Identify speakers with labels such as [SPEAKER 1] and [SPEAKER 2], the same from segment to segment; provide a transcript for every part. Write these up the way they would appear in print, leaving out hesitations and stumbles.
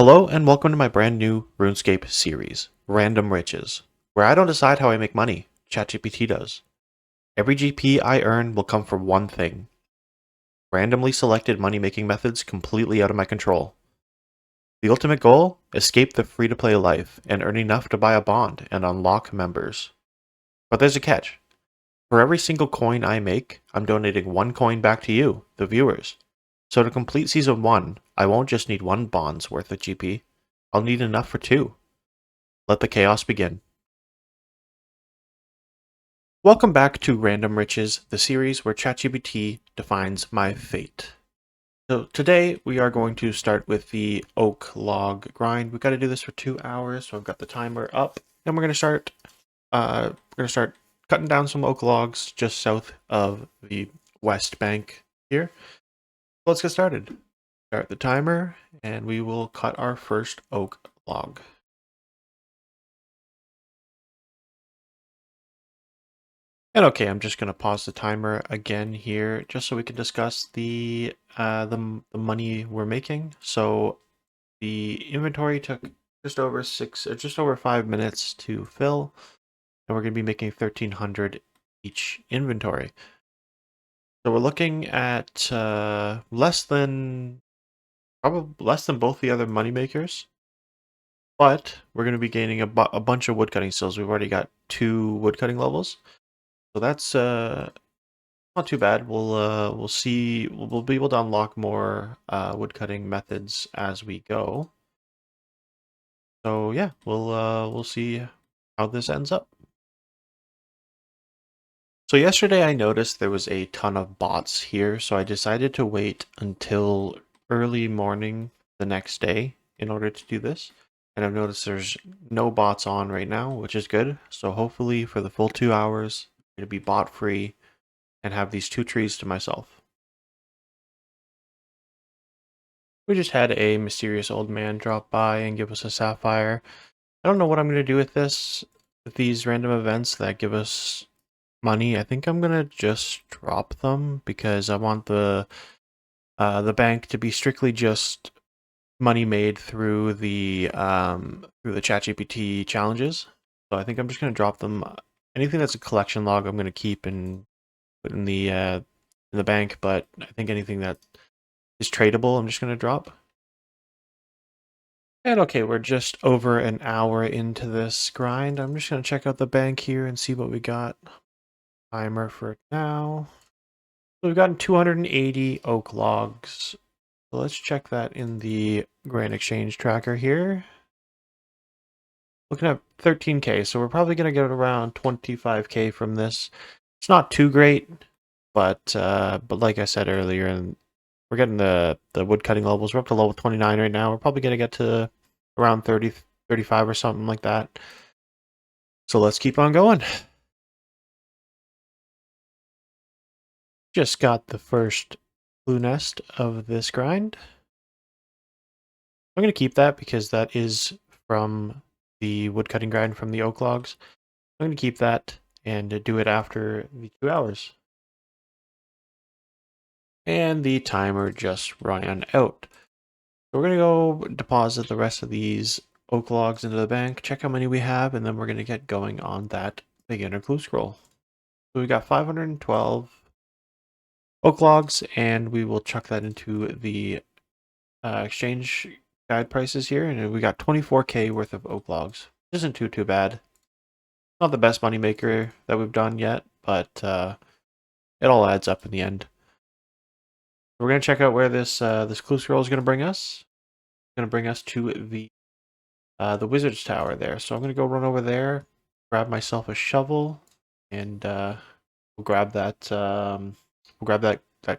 [SPEAKER 1] Hello and welcome to my brand new RuneScape series, Random Riches, where I don't decide how I make money, ChatGPT does. Every GP I earn will come from one thing: randomly selected money-making methods completely out of my control. The ultimate goal? Escape the free-to-play life and earn enough to buy a bond and unlock members. But there's a catch. For every single coin I make, I'm donating one coin back to you, the viewers. So to complete Season 1, I won't just need one bond's worth of GP. I'll need enough for two. Let the chaos begin. Welcome back to Random Riches, the series where ChatGPT defines my fate. So today we are going to start with the oak log grind. We've got to do this for 2 hours, so I've got the timer up, and we're going to start cutting down some oak logs just south of the west bank here. Let's get started. Start the timer, and we will cut our first oak log. And okay, I'm just going to pause the timer again here, just so we can discuss the money we're making. So the inventory took just over 5 minutes to fill, and we're going to be making 1,300 each inventory. So we're looking at probably less than both the other money makers, but we're going to be gaining a bunch of woodcutting skills. We've already got 2 woodcutting levels, so that's not too bad. We'll see. We'll be able to unlock more woodcutting methods as we go. So yeah, we'll see how this ends up. So yesterday I noticed there was a ton of bots here, so I decided to wait until early morning the next day in order to do this. And I've noticed there's no bots on right now, which is good. So hopefully for the full 2 hours, it'll be bot free and have these 2 trees to myself. We just had a mysterious old man drop by and give us a sapphire. I don't know what I'm going to do with these random events that give us money. I think I'm going to just drop them because I want the bank to be strictly just money made through the ChatGPT challenges. So I think I'm just going to drop them. Anything that's a collection log, I'm going to keep and put in the bank. But I think anything that is tradable, I'm just going to drop. And okay, we're just over an hour into this grind. I'm just going to check out the bank here and see what we got. Timer for now. So we've gotten 280 oak logs. So let's check that in the Grand Exchange tracker here. Looking at 13k, so we're probably going to get around 25k from this. It's not too great, but like I said earlier, we're getting the woodcutting levels. We're up to level 29 right now. We're probably going to get to around 30, 35 or something like that. So let's keep on going. Just got the first blue nest of this grind. I'm going to keep that because that is from the woodcutting grind from the oak logs. I'm going to keep that and do it after the 2 hours. And the timer just ran out. So we're going to go deposit the rest of these oak logs into the bank, check how many we have, and then we're going to get going on that beginner clue scroll. So we got 512 oak logs, and we will chuck that into the exchange guide prices here, and we got 24k worth of oak logs. Isn't too bad. Not the best money maker that we've done yet, but it all adds up in the end. We're gonna check out where this clue scroll is gonna bring us. It's gonna bring us to the wizard's tower there. So I'm gonna go run over there, grab myself a shovel, and we'll grab that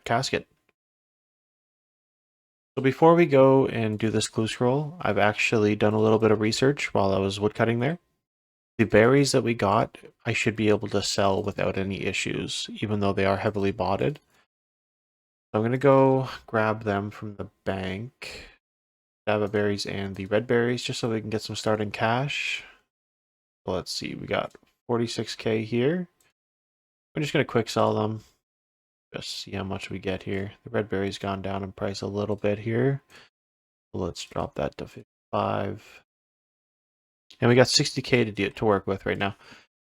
[SPEAKER 1] casket. So before we go and do this clue scroll, I've actually done a little bit of research while I was woodcutting there. The berries that we got, I should be able to sell without any issues, even though they are heavily botted. So I'm going to go grab them from the bank. Java berries and the red berries, just so we can get some starting cash. So let's see, we got 46k here. I'm just going to quick sell them. Just see how much we get here. The red berries gone down in price a little bit here. So let's drop that to 5. And we got 60K to work with right now.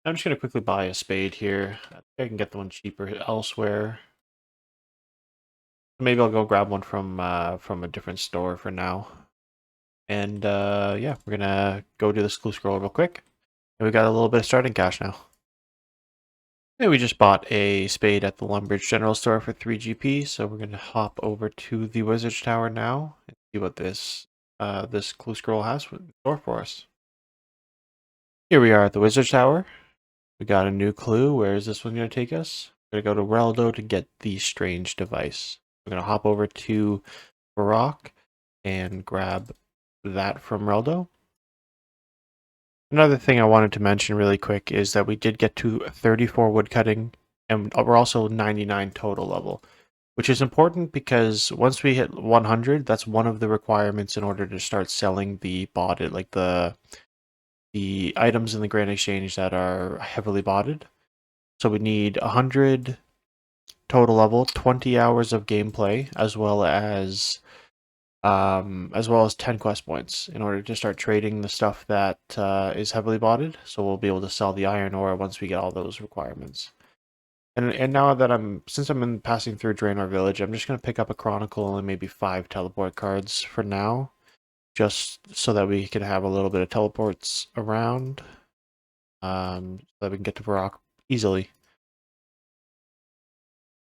[SPEAKER 1] I'm just going to quickly buy a spade here. I think I can get the one cheaper elsewhere. Maybe I'll go grab one from a different store for now. And yeah, we're gonna go do this clue scroll real quick. And we got a little bit of starting cash now. And we just bought a spade at the Lumbridge General Store for 3 GP, so we're gonna hop over to the Wizard's Tower now and see what this clue scroll has in store for us. Here we are at the Wizard's Tower. We got a new clue. Where is this one gonna take us? We're gonna go to Reldo to get the strange device. We're gonna hop over to Barak and grab that from Reldo. Another thing I wanted to mention really quick is that we did get to 34 woodcutting, and we're also 99 total level, which is important because once we hit 100, that's one of the requirements in order to start selling the botted, like the items in the Grand Exchange that are heavily botted. So we need 100 total level, 20 hours of gameplay, as well as 10 quest points in order to start trading the stuff that is heavily botted. So we'll be able to sell the iron ore once we get all those requirements. And now that since I'm passing through Draenor Village, I'm just going to pick up a Chronicle and maybe 5 teleport cards for now, just so that we can have a little bit of teleports around, so that we can get to Barak easily.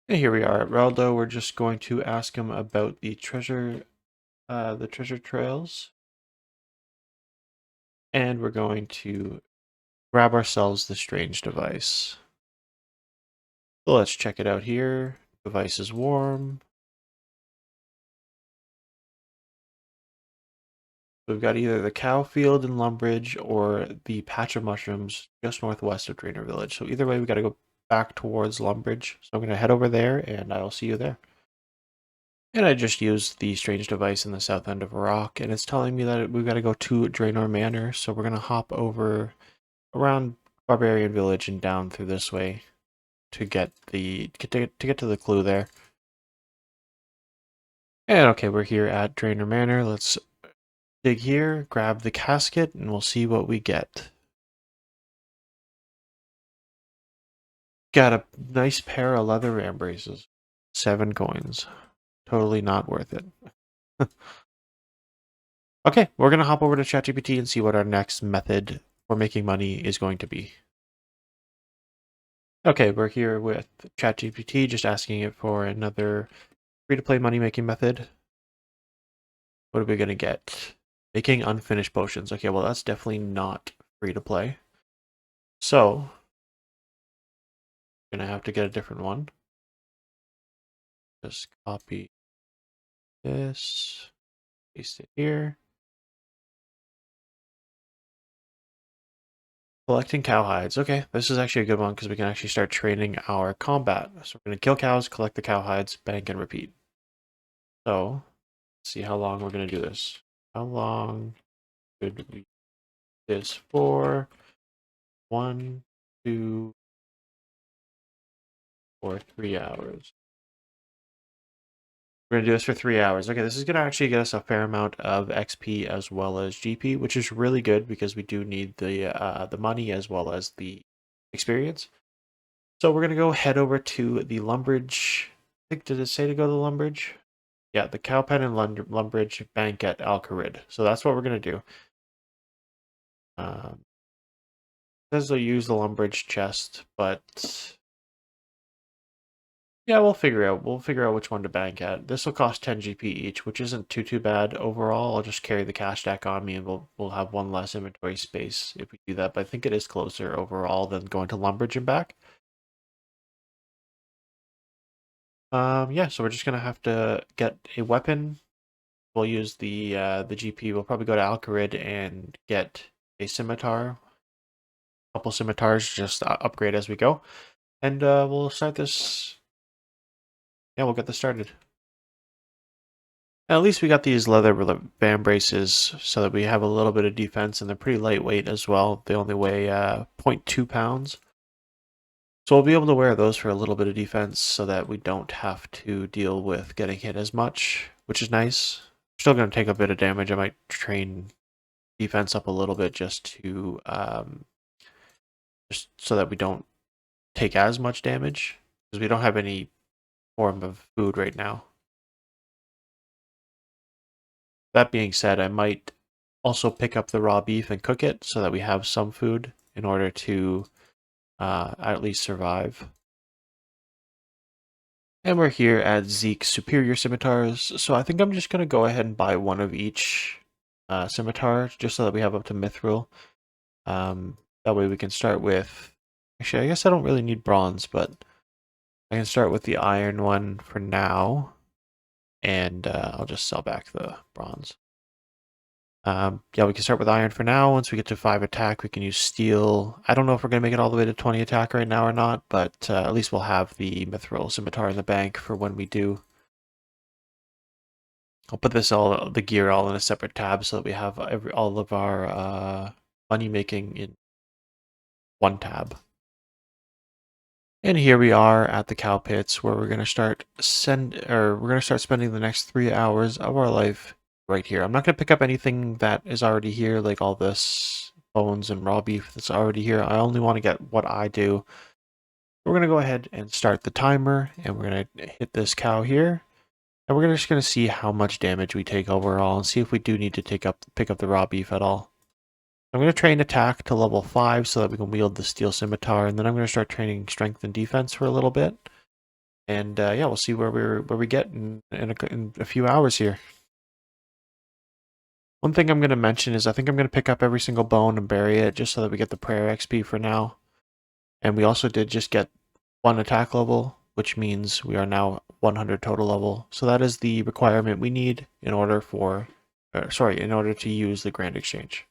[SPEAKER 1] And here we are at Reldo. We're just going to ask him about the treasure trails. And we're going to grab ourselves the strange device. So let's check it out here. Device is warm. We've got either the cow field in Lumbridge or the patch of mushrooms just northwest of Draenor Village. So either way, we got to go back towards Lumbridge. So I'm going to head over there and I'll see you there. And I just used the strange device in the south end of Rock, and it's telling me that we've got to go to Draenor Manor. So we're going to hop over around Barbarian Village and down through this way to get to the clue there. And okay, we're here at Draenor Manor. Let's dig here, grab the casket, and we'll see what we get. Got a nice pair of leather ram braces. 7 coins. Totally not worth it. Okay, we're going to hop over to ChatGPT and see what our next method for making money is going to be. Okay, we're here with ChatGPT, just asking it for another free-to-play money-making method. What are we going to get? Making unfinished potions. Okay, well, that's definitely not free-to-play. So, going to have to get a different one. Just copy this, paste it here. Collecting cow hides. Okay, this is actually a good one because we can actually start training our combat. So we're going to kill cows, collect the cow hides, bank, and repeat. So, let's see how long we're going to do this. How long should we do this for? 1, 2, or 3 hours. We're going to do this for 3 hours. Okay, this is going to actually get us a fair amount of XP as well as GP, which is really good because we do need the money as well as the experience. So we're going to go head over to the Lumbridge. I think, did it say to go to the Lumbridge? Yeah, the Cowpen and Lumbridge Bank at Alcarid. So that's what we're going to do. It says they'll use the Lumbridge chest, but yeah, we'll figure out which one to bank at. This will cost 10 GP each, which isn't too bad overall. I'll just carry the cash stack on me and we'll have one less inventory space if we do that, but I think it is closer overall than going to Lumbridge and back. Yeah, so we're just gonna have to get a weapon. We'll use the GP. We'll probably go to Alcarid and get a scimitar. A couple scimitars, just upgrade as we go. And we'll start this. Yeah, we'll get this started. At least we got these leather band braces so that we have a little bit of defense, and they're pretty lightweight as well. They only weigh 0.2 pounds. So we'll be able to wear those for a little bit of defense so that we don't have to deal with getting hit as much, which is nice. Still going to take a bit of damage. I might train defense up a little bit just so that we don't take as much damage, because we don't have any form of food right now. That being said, I might also pick up the raw beef and cook it so that we have some food in order to at least survive. And we're here at Zeke's Superior Scimitars, so I think I'm just going to go ahead and buy one of each scimitar, just so that we have up to Mithril. That way we can start with... Actually, I guess I don't really need bronze, but I can start with the iron one for now, and I'll just sell back the bronze. Yeah, we can start with iron for now. Once we get to 5 attack, we can use steel. I don't know if we're going to make it all the way to 20 attack right now or not, but at least we'll have the Mithril Scimitar in the bank for when we do. I'll put the gear all in a separate tab so that we have all of our money making in one tab. And here we are at the cow pits, where we're going to start spending the next 3 hours of our life right here. I'm not going to pick up anything that is already here, like all this bones and raw beef that's already here. I only want to get what I do. We're going to go ahead and start the timer, and we're going to hit this cow here. And we're just going to see how much damage we take overall and see if we do need to pick up the raw beef at all. I'm going to train attack to level 5 so that we can wield the steel scimitar, and then I'm going to start training strength and defense for a little bit. And yeah, we'll see where we get in a few hours here. One thing I'm going to mention is I think I'm going to pick up every single bone and bury it just so that we get the prayer XP for now. And we also did just get 1 attack level, which means we are now 100 total level. So that is the requirement we need in order to use the Grand Exchange.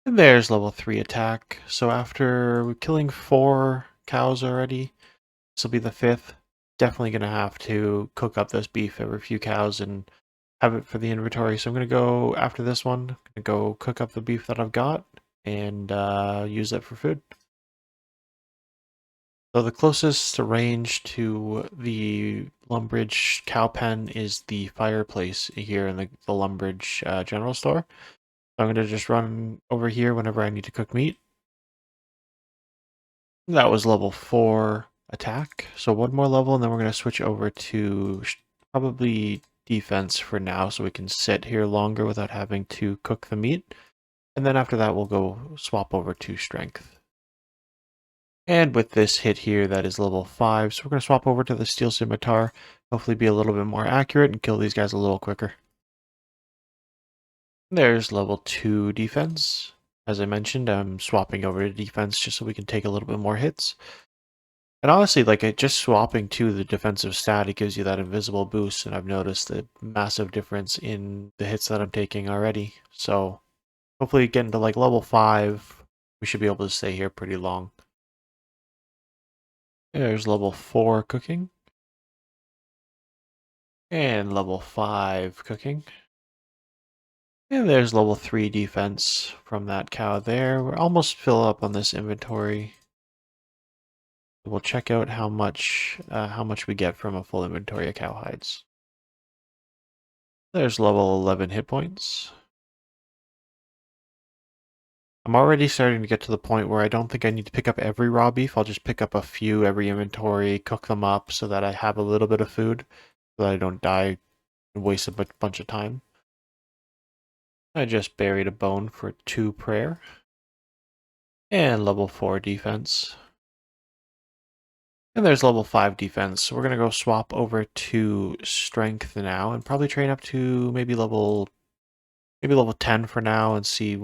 [SPEAKER 1] And there's level 3 attack. So after killing 4 cows already, this will be the 5th. Definitely going to have to cook up this beef every few cows and have it for the inventory. So I'm going to go after this one. I'm going to go cook up the beef that I've got and use it for food. So the closest range to the Lumbridge cow pen is the fireplace here in the Lumbridge general store. So I'm going to just run over here whenever I need to cook meat. That was level 4 attack. So 1 more level, and then we're going to switch over to probably defense for now, so we can sit here longer without having to cook the meat. And then after that, we'll go swap over to strength. And with this hit here, that is level 5. So we're going to swap over to the steel scimitar, hopefully be a little bit more accurate and kill these guys a little quicker. There's level 2 defense. As I mentioned, I'm swapping over to defense just so we can take a little bit more hits. And honestly, just swapping to the defensive stat, it gives you that invisible boost, and I've noticed a massive difference in the hits that I'm taking already. So hopefully getting to like level 5, we should be able to stay here pretty long. There's level 4 cooking. And level 5 cooking. And there's level 3 defense from that cow there. We're almost fill up on this inventory. We'll check out how much we get from a full inventory of cowhides. There's level 11 hit points. I'm already starting to get to the point where I don't think I need to pick up every raw beef. I'll just pick up a few every inventory, cook them up so that I have a little bit of food, so that I don't die and waste a bunch of time. I just buried a bone for 2 prayer. And level 4 defense. And there's level 5 defense. So we're going to go swap over to strength now and probably train up to maybe level 10 for now and see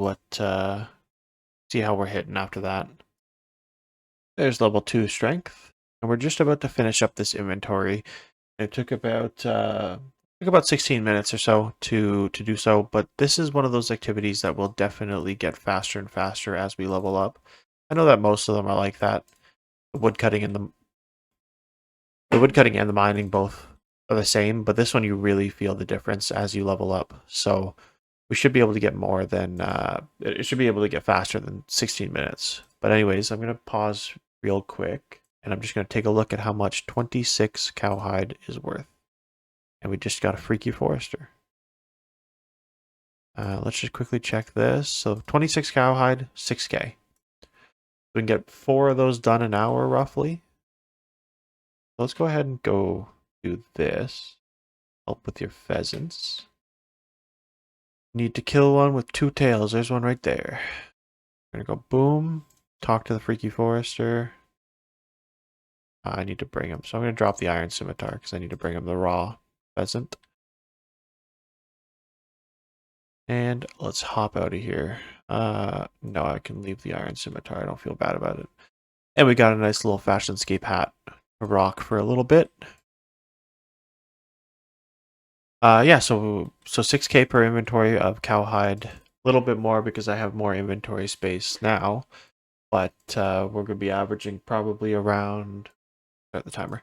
[SPEAKER 1] how we're hitting after that. There's level 2 strength. And we're just about to finish up this inventory. It took about 16 minutes or so to do so, but this is one of those activities that will definitely get faster and faster as we level up. I know that most of them are like that. The woodcutting and the mining both are the same, but this one you really feel the difference as you level up. So we should be able to get more than it should be able to get faster than 16 minutes. But anyways, I'm going to pause real quick, and I'm just going to take a look at how much 26 cowhide is worth. And we just got a freaky forester. Let's just quickly check this. So 26 cowhide, 6K. We can get 4 of those done an hour roughly. Let's go ahead and go do this. Help with your pheasants. Need to kill one with 2 tails. There's one right there. We're gonna go boom. Talk to the freaky forester. I need to bring him. So I'm gonna drop the iron scimitar because I need to bring him the raw pheasant. And let's hop out of here. No, I can leave the iron scimitar. I don't feel bad about it. And we got a nice little fashionscape hat. A rock for a little bit. Yeah, so 6K per inventory of cowhide. A little bit more because I have more inventory space now. But we're going to be averaging probably around, start the timer,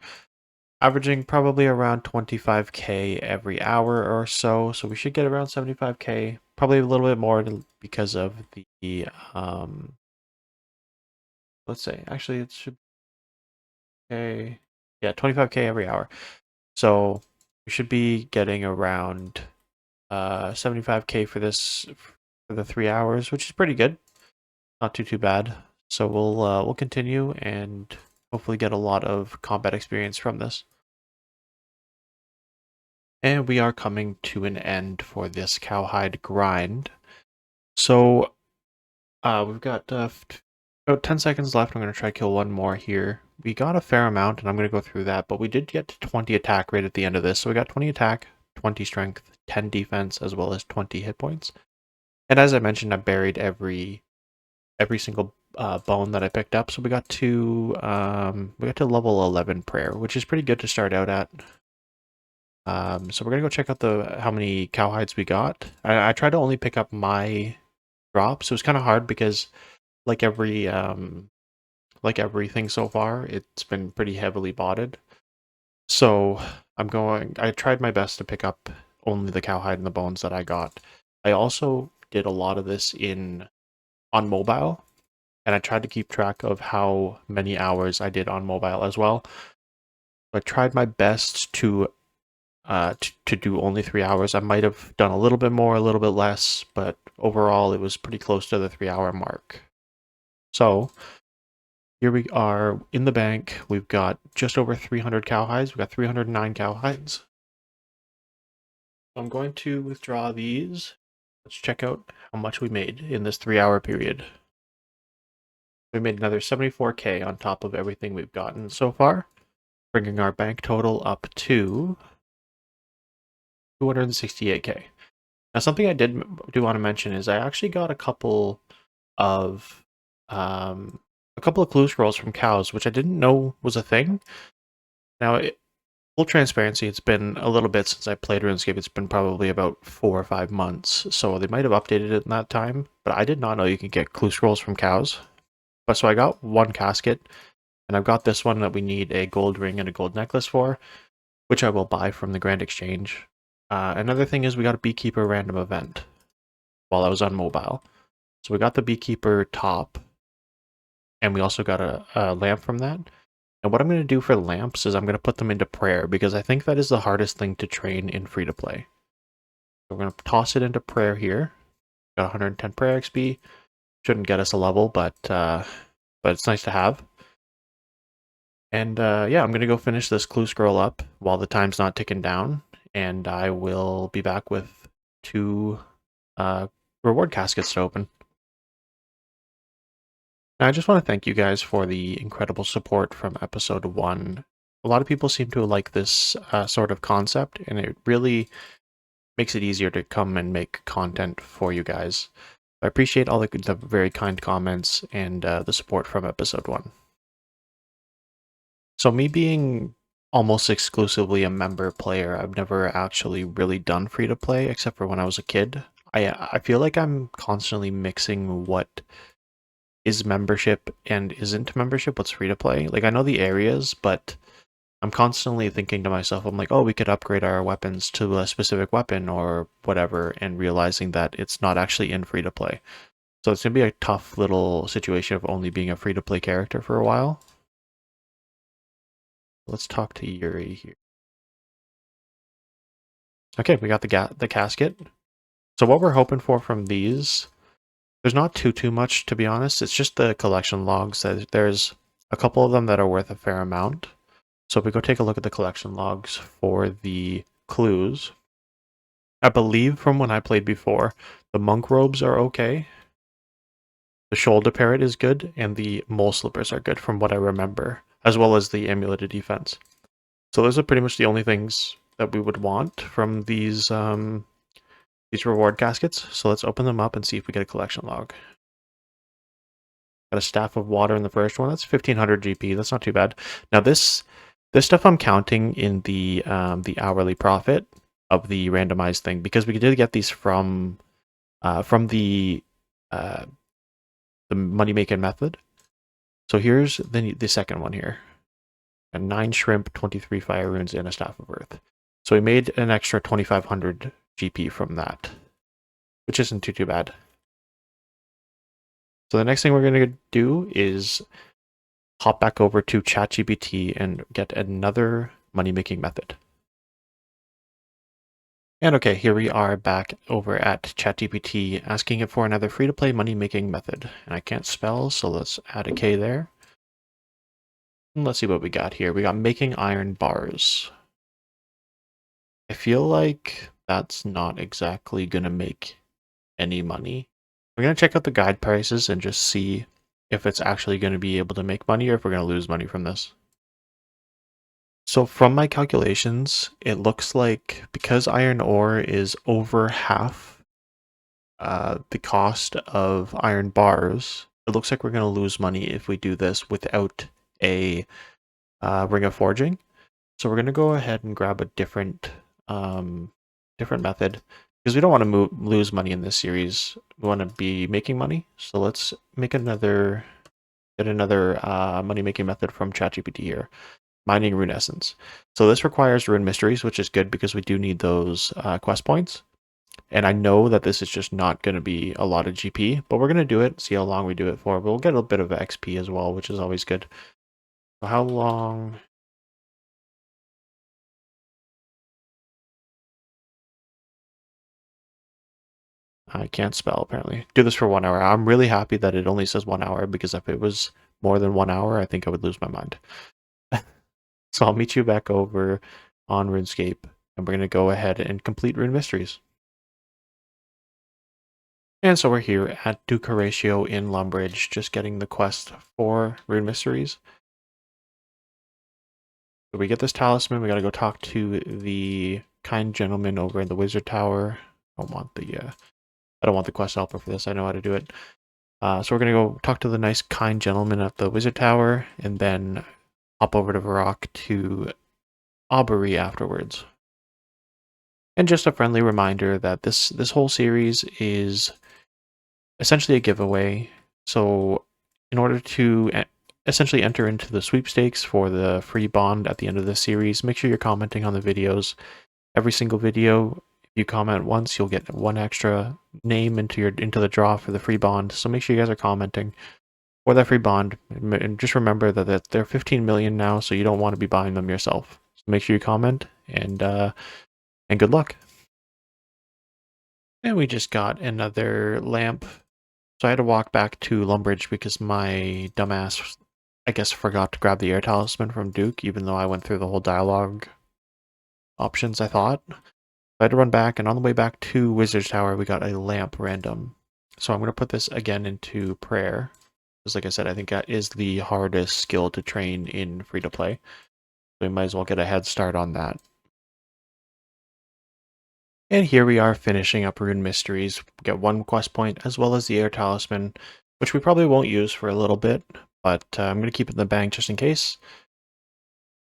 [SPEAKER 1] averaging probably around 25K every hour or so. So we should get around 75K, probably a little bit more because of the, let's say, actually it should be, yeah, 25K every hour. So we should be getting around 75K for this, for the 3 hours, which is pretty good. Not too bad. So we'll continue and hopefully get a lot of combat experience from this. And we are coming to an end for this cowhide grind. So we've got about 10 seconds left. I'm going to try to kill one more here. We got a fair amount, and I'm going to go through that, but we did get to 20 attack right at the end of this. So we got 20 attack, 20 strength, 10 defense, as well as 20 hit points. And as I mentioned, I buried every single bone that I picked up. So we got to level 11 prayer, which is pretty good to start out at. So we're gonna go check out how many cowhides we got. I tried to only pick up my drops. So it was kind of hard because like everything so far, it's been pretty heavily botted. So I tried my best to pick up only the cowhide and the bones that I got. I also did a lot of this on mobile, and I tried to keep track of how many hours I did on mobile as well. I tried my best to do only 3 hours. I might have done a little bit more, a little bit less, but overall it was pretty close to the 3 hour mark. So here we are in the bank. We've got just over 300 cowhides. We've got 309 cowhides. I'm going to withdraw these. Let's check out how much we made in this 3 hour period. We made another 74K on top of everything we've gotten so far, bringing our bank total up to 268K. Now, something I do want to mention is I actually got a couple of clue scrolls from cows, which I didn't know was a thing. Now, full transparency, it's been a little bit since I played RuneScape. It's been probably about 4 or 5 months, so they might have updated it in that time. But I did not know you can get clue scrolls from cows. But so I got one casket, and I've got this one that we need a gold ring and a gold necklace for, which I will buy from the Grand Exchange. Another thing is we got a Beekeeper random event while I was on mobile. So we got the Beekeeper top, and we also got a lamp from that. And what I'm going to do for lamps is I'm going to put them into prayer, because I think that is the hardest thing to train in free-to-play. So we're going to toss it into prayer here. Got 110 prayer XP. Shouldn't get us a level, but it's nice to have. And yeah, I'm going to go finish this clue scroll up while the time's not ticking down, and I will be back with 2 reward caskets to open. Now, I just want to thank you guys for the incredible support from episode 1. A lot of people seem to like this sort of concept, and it really makes it easier to come and make content for you guys. I appreciate all the very kind comments and the support from episode 1. So me being almost exclusively a member player, I've never actually really done free to play except for when I was a kid. I feel like I'm constantly mixing what is membership and isn't membership, what's free to play. Like, I know the areas, but I'm constantly thinking to myself, I'm like, oh, we could upgrade our weapons to a specific weapon or whatever, and realizing that it's not actually in free to play. So it's gonna be a tough little situation of only being a free to play character for a while. Let's talk to Yuri here. Okay, we got the casket. So what we're hoping for from these, there's not too much, to be honest. It's just the collection logs. There's a couple of them that are worth a fair amount. So if we go take a look at the collection logs for the clues, I believe from when I played before, the monk robes are okay. The shoulder parrot is good, and the mole slippers are good from what I remember, as well as the amulet of defense. So those are pretty much the only things that we would want from these reward caskets. So let's open them up and see if we get a collection log. Got a staff of water in the first one. That's 1500 GP. That's not too bad. Now this stuff I'm counting in the hourly profit of the randomized thing, because we did get these from the money making method. So here's the second one here. A 9 shrimp, 23 fire runes, and a staff of earth. So we made an extra 2500 GP from that, which isn't too bad. So the next thing we're going to do is hop back over to ChatGPT and get another money-making method. And okay, here we are back over at ChatGPT, asking it for another free-to-play money-making method. And I can't spell, so let's add a K there. And let's see what we got here. We got making iron bars. I feel like that's not exactly going to make any money. We're going to check out the guide prices and just see if it's actually going to be able to make money or if we're going to lose money from this. So from my calculations, it looks like because iron ore is over half the cost of iron bars, it looks like we're going to lose money if we do this without a ring of forging. So we're going to go ahead and grab a different method, because we don't want to lose money in this series. We want to be making money. So let's make get another money making method from ChatGPT here. Mining rune essence. So this requires rune mysteries, which is good because we do need those quest points. And I know that this is just not going to be a lot of GP, but we're going to do it, see how long we do it for. We'll get a bit of XP as well, which is always good. So how long? I can't spell, apparently. Do this for 1 hour. I'm really happy that it only says 1 hour, because if it was more than 1 hour, I think I would lose my mind. So I'll meet you back over on RuneScape, and we're going to go ahead and complete Rune Mysteries. And so we're here at Duke Horatio in Lumbridge, just getting the quest for Rune Mysteries. So we get this talisman, we got to go talk to the kind gentleman over in the Wizard Tower. I don't want the quest helper for this, I know how to do it. So we're going to go talk to the nice kind gentleman at the Wizard Tower, and then hop over to Varrock to Aubrey afterwards. And just a friendly reminder that this whole series is essentially a giveaway. So in order to essentially enter into the sweepstakes for the free bond at the end of the series, make sure you're commenting on the videos. Every single video, if you comment once, you'll get one extra name into the draw for the free bond. So make sure you guys are commenting for that free bond. And just remember that they're 15 million now, so you don't want to be buying them yourself. So make sure you comment, and good luck. And we just got another lamp. So I had to walk back to Lumbridge because my dumbass, I guess, forgot to grab the air talisman from Duke, even though I went through the whole dialogue options, I thought. I had to run back, and on the way back to Wizard's Tower, we got a lamp random. So I'm going to put this again into prayer, because like I said, I think that is the hardest skill to train in free-to-play. So we might as well get a head start on that. And here we are finishing up Rune Mysteries. We get one quest point as well as the Air Talisman, which we probably won't use for a little bit, but I'm going to keep it in the bank just in case.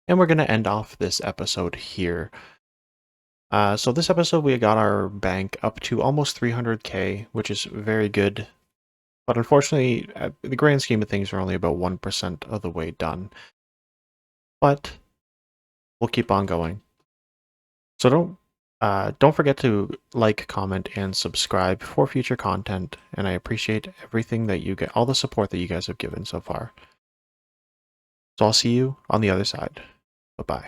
[SPEAKER 1] And we're going to end off this episode here. So this episode we got our bank up to almost 300k, which is very good. But unfortunately, at the grand scheme of things, we're only about 1% of the way done. But we'll keep on going. So don't forget to like, comment, and subscribe for future content, and I appreciate everything that you get, all the support that you guys have given so far. So I'll see you on the other side. Bye-bye.